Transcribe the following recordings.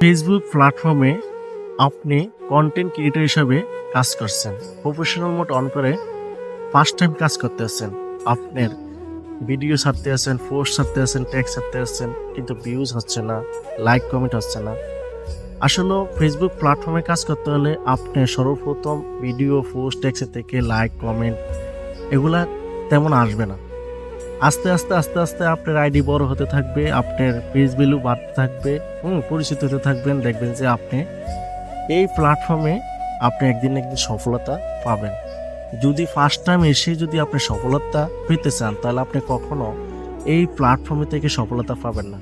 Facebook প্ল্যাটফর্মে আপনি content creator হিসাবে কাজ করছেন, প্রফেশনাল মোড অন করে ফার্স্ট টাইম কাজ করতে আছেন। আপনার ভিডিও ছাড়তে আছেন, পোস্ট ছাড়তে আছেন, ট্যাক্স ছাড়তে আছেন, কিন্তু ভিউজ হচ্ছে না, লাইক কমেন্ট হচ্ছে না। আসলে ফেসবুক প্ল্যাটফর্মে কাজ করতে হলে আপনার সর্বপ্রথম ভিডিও, পোস্ট, ট্যাক্সের থেকে লাইক কমেন্ট এগুলা তেমন আসবে না। আস্তে আস্তে আস্তে আস্তে আপনার আইডি বড় হতে থাকবে, আপনার পেজ ভ্যালু বাড়তে থাকবে, পরিচিত হতে থাকবেন। দেখবেন যে আপনি এই প্ল্যাটফর্মে আপনি একদিন না একদিন সফলতা পাবেন। যদি ফার্স্ট টাইম এসে যদি আপনি সফলতা পেতে চান, তাহলে আপনি কখনো এই প্ল্যাটফর্মে থেকে সফলতা পাবেন না।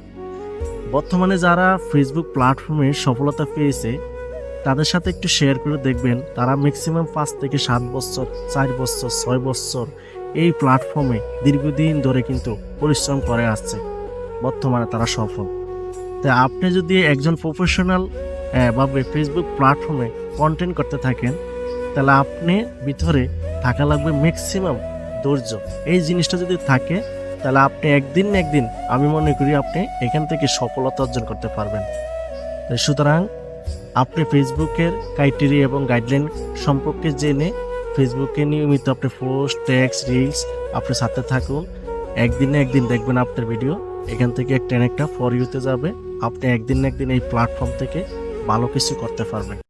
বর্তমানে যারা ফেসবুক প্ল্যাটফর্মে সফলতা পেয়েছে তাদের সাথে একটু শেয়ার করে দেখবেন, তারা ম্যাক্সিমাম 5 থেকে 7 বছর, 4 বছর, 6 বছর এই প্ল্যাটফর্মে দীর্ঘদিন ধরে কিন্তু পরিশ্রম করে আসছে। বর্তমানে তারা সফল। তাই আপনি যদি একজন প্রফেশনাল ভাবে ফেসবুক প্ল্যাটফর্মে কন্টেন্ট করতে থাকেন, তাহলে আপনি ভিতরে থাকা লাগবে ম্যাক্সিমাম ধৈর্য। এই জিনিসটা যদি থাকে, তাহলে আপনি একদিন না একদিন আমি মনে করি আপনি এখান থেকে সফলতা অর্জন করতে পারবেন। সুতরাং আপনি ফেসবুকের ক্রাইটেরিয়া এবং গাইডলাইন সম্পর্কে জেনে ফেসবুকে নিয়মিত আপনি পোস্ট, ট্যাক্স, রিলস আপনি সাথে থাকুন। একদিন না একদিন দেখবেন আপনার ভিডিও এখান থেকে একটা ফর ইউতে যাবে। আপনি একদিন না একদিন এই প্ল্যাটফর্ম থেকে ভালো কিছু করতে পারবেন।